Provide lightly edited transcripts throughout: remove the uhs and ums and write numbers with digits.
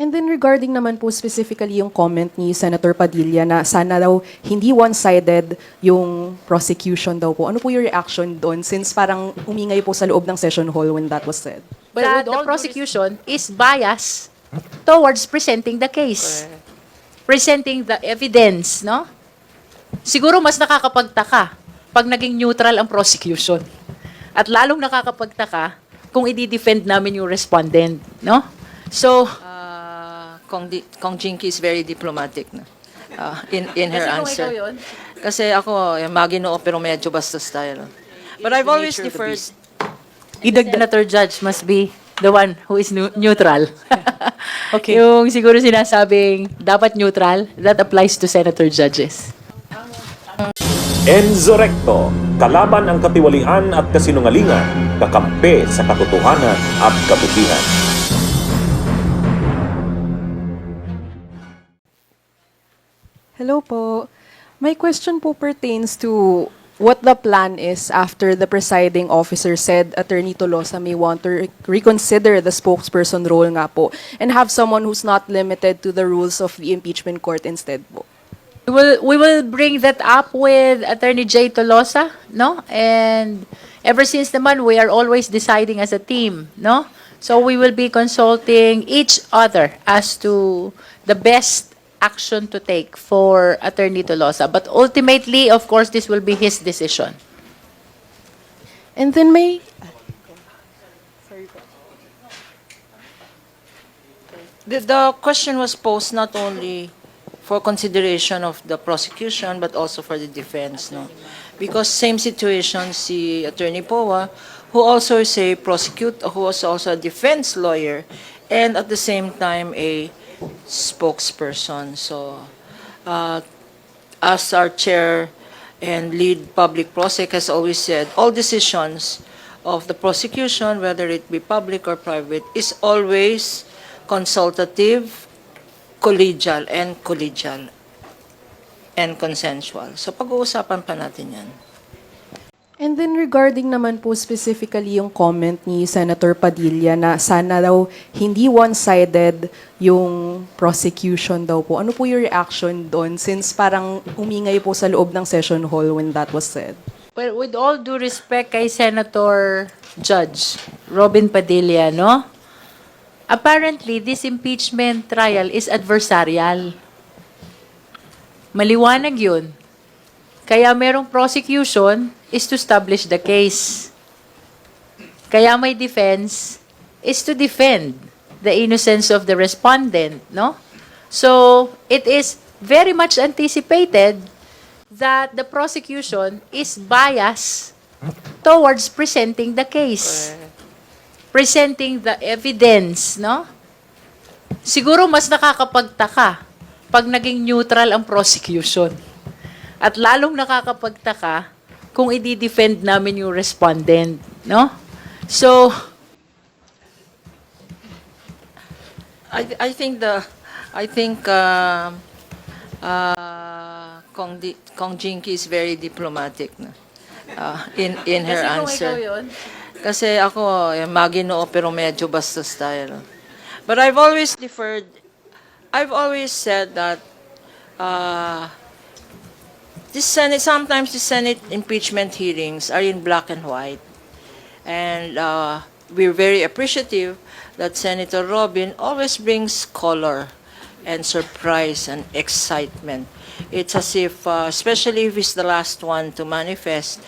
And then regarding naman po specifically yung comment ni Senator Padilla na sana daw hindi one-sided yung prosecution daw po. Ano po yung reaction doon since parang umingay po sa loob ng session hall when that was said? But That with the all prosecution is biased towards presenting the case. Presenting the evidence, no? Siguro mas nakakapagtaka pag naging neutral ang prosecution. At lalong nakakapagtaka kung i-defend namin yung respondent, no? So, Kong Jinky is very diplomatic na. In her kasi kung answer. ikaw yun, Kasi ako, maginoo pero medyo bastos tayo. But I've always deferred. Senator Judge must be the one who is neutral. Okay. Yung siguro sinasabing dapat neutral, that applies to senator judges. Enzo Recto, kalaban ang katiwalian at kasinungalingan, kakampi sa katotohanan at kabutihan. Hello po. My question po pertains to what the plan is after the presiding officer said Attorney Tolosa may want to reconsider the spokesperson role nga po and have someone who's not limited to the rules of the impeachment court instead po. We will bring that up with Attorney J. Tolosa, no? And ever since naman, we are always deciding as a team, no? So we will be consulting each other as to the best action to take for Attorney Tolosa. But ultimately, of course, this will be his decision. And then may The question was posed not only for consideration of the prosecution but also for the defense, no? Because same situation si Attorney Powa, who also is a who was also a defense lawyer, and at the same time a spokesperson. So, as our chair and lead public prosec has always said, all decisions of the prosecution, whether it be public or private, is always consultative, collegial and consensual. So pag-uusapan pa natin yan. And then regarding naman po specifically yung comment ni Senator Padilla na sana daw hindi one-sided yung prosecution daw po. Ano po yung reaction doon since parang umingay po sa loob ng session hall when that was said? Well, with all due respect kay Senator Judge Robin Padilla, no? Apparently, this impeachment trial is adversarial. Maliwanag yun. Kaya merong prosecution is to establish the case. Kaya may defense is to defend the innocence of the respondent, no? So, it is very much anticipated that the prosecution is biased towards presenting the case. Presenting the evidence, no? Siguro mas nakakapagtaka pag naging neutral ang prosecution. At lalong nakakapagtaka kung i-defend namin yung respondent, no? So, I think Kong Jinky is very diplomatic na. In her kasi kung answer. ikaw yun, Kasi ako, maginoo pero medyo bastos tayo. No? But I've always said that sometimes the Senate impeachment hearings are in black and white. And we're very appreciative that Senator Robin always brings color and surprise and excitement. It's as if, especially if he's the last one to manifest,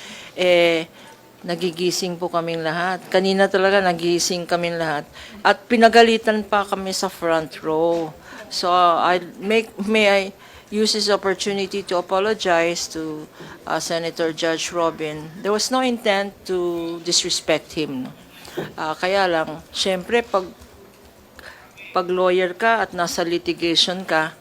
nagigising po kaming lahat. Kanina talaga nagigising kaming lahat. At pinagalitan pa kami sa front row. So may I use this opportunity to apologize to Senator Judge Robin. There was no intent to disrespect him. No? Kaya lang, syempre pag lawyer ka at nasa litigation ka,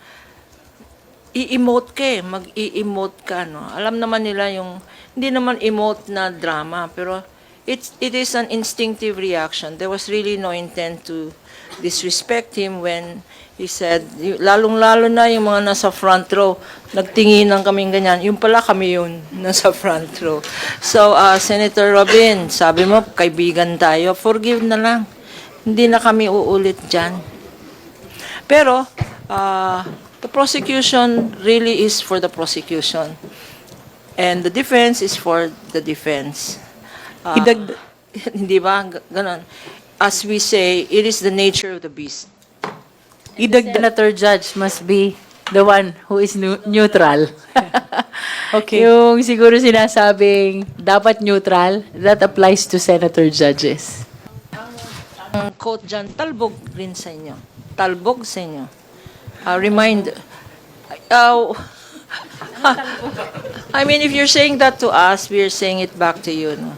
i-emote ka mag-i-emote ka, no? Alam naman nila yung, hindi naman emote na drama, pero it is an instinctive reaction. There was really no intent to disrespect him when he said, lalong-lalo na yung mga nasa front row, nagtinginan kaming ganyan, yung pala kami yun, nasa front row. So, Senator Robin, sabi mo, kaibigan tayo, forgive na lang. Hindi na kami uulit dyan. Pero, the prosecution really is for the prosecution. And the defense is for the defense. Hindi ba? Ganon. As we say, it is the nature of the beast. The senator judge must be the one who is neutral. Okay. Yung siguro sinasabing dapat neutral, that applies to senator judges. Ang quote dyan, talbog rin sa inyo. Talbog sa inyo. Remind, I mean, if you're saying that to us, we're saying it back to you. No?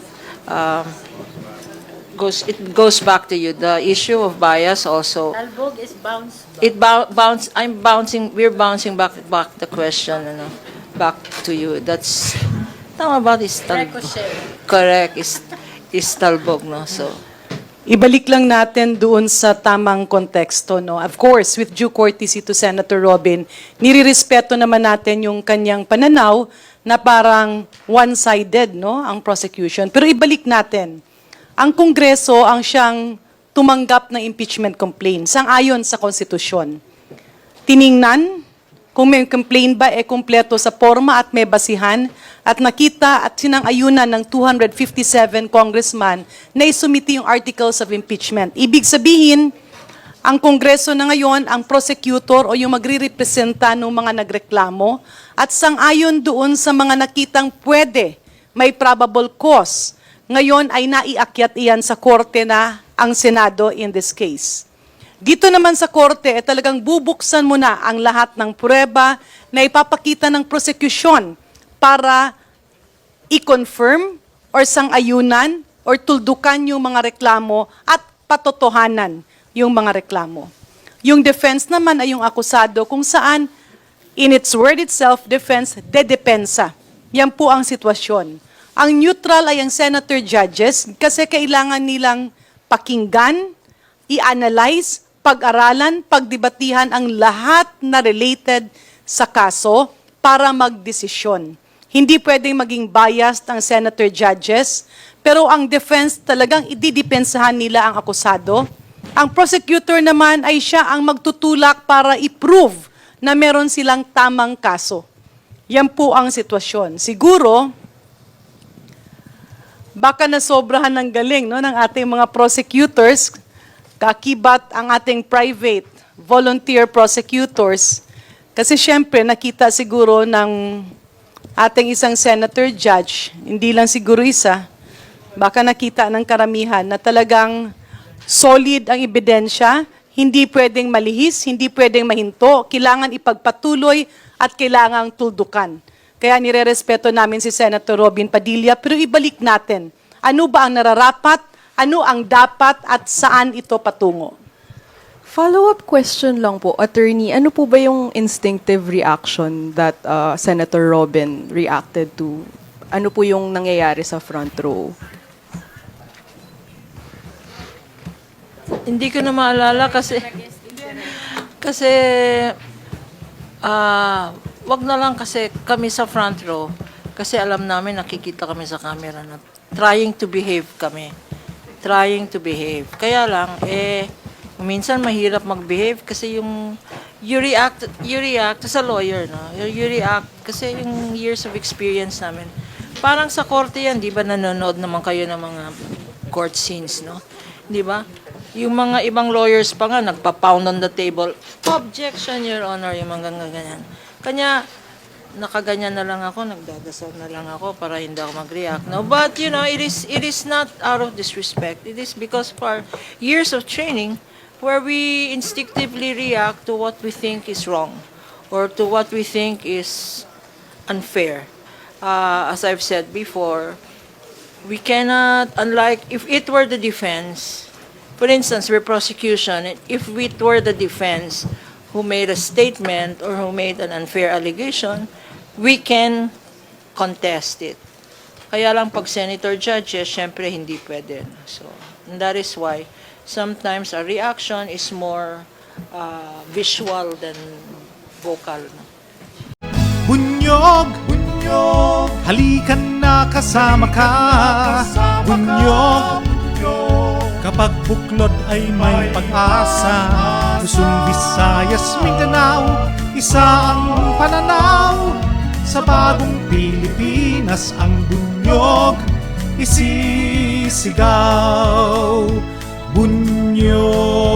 It goes back to you. The issue of bias also. Talbog is bounce. We're bouncing back the question, back to you. That's, tama ba, is talbog? Correct, is talbog, no? So, Ibalik lang natin doon sa tamang konteksto, no? Of course, with due courtesy to Senator Robin, nirirespeto naman natin yung kanyang pananaw na parang one-sided, no, ang prosecution. Pero ibalik natin, ang Kongreso ang siyang tumanggap ng impeachment complaint sang-ayon sa konstitusyon. Tiningnan kung may complaint ba kumpleto sa forma at may basihan at nakita at sinang-ayunan ng 257 congressman na isumiti yung articles of impeachment. Ibig sabihin, ang Kongreso na ngayon, ang prosecutor o yung magre-representa ng mga nagreklamo at sang-ayon doon sa mga nakitang pwede, may probable cause. Ngayon ay naiakyat iyan sa korte na ang Senado in this case. Dito naman sa korte, talagang bubuksan mo na ang lahat ng pruweba na ipapakita ng prosecution para i-confirm or sang-ayunan or tuldukan yung mga reklamo at patotohanan yung mga reklamo. Yung defense naman ay yung akusado kung saan, in its word itself, defense, dedepensa. Yan po ang sitwasyon. Ang neutral ay ang senator judges kasi kailangan nilang pakinggan, i-analyze, pag-aralan, pagdebatihan ang lahat na related sa kaso para magdesisyon. Hindi pwedeng maging biased ang senator judges, pero ang defense talagang ididepensahan nila ang akusado. Ang prosecutor naman ay siya ang magtutulak para i-prove na meron silang tamang kaso. Yan po ang sitwasyon. Siguro, baka nasobrahan ng galing, no, ng ating mga prosecutors, kakibat ang ating private volunteer prosecutors. Kasi syempre, nakita siguro ng ating isang senator judge, hindi lang siguro isa, baka nakita ng karamihan na talagang solid ang ebidensya, hindi pwedeng malihis, hindi pwedeng mahinto, kailangan ipagpatuloy at kailangang tuldukan. Kaya nirerespeto namin si Senator Robin Padilla, pero ibalik natin, ano ba ang nararapat, ano ang dapat at saan ito patungo? Follow-up question lang po, Attorney. Ano po ba yung instinctive reaction that Senator Robin reacted to? Ano po yung nangyayari sa front row? hindi ko na maalala kasi wag na lang kasi kami sa front row kasi alam namin nakikita kami sa camera na trying to behave kami. Trying to behave. Kaya lang, minsan mahirap mag-behave kasi you react as a lawyer, no? You react kasi yung years of experience namin. Parang sa korte yan, di ba nanonood naman kayo ng mga court scenes, no? Di ba? Yung mga ibang lawyers pa nga, nagpa-pound on the table, objection, Your Honor, yung mga ganyan. Kanya, nakaganyan na lang ako, nagdadasal na lang ako para hindi ako mag-react. No? But, you know, it is not out of disrespect. It is because of our years of training where we instinctively react to what we think is wrong or to what we think is unfair. As I've said before, we cannot, unlike, if it were the defense, for instance, we're prosecution, if it were the defense who made a statement or who made an unfair allegation, we can contest it. Kaya lang pag senator judges, syempre hindi pwede. So, and that is why sometimes our reaction is more visual than vocal. Bunyog, bunyog, halikan na kasama ka. Bunyog, kapag buklod ay may pag-asa. Luzon, Visayas, Mindanao, isa ang pananaw. Sa bagong Pilipinas ang bunyog isisigaw. Bunyog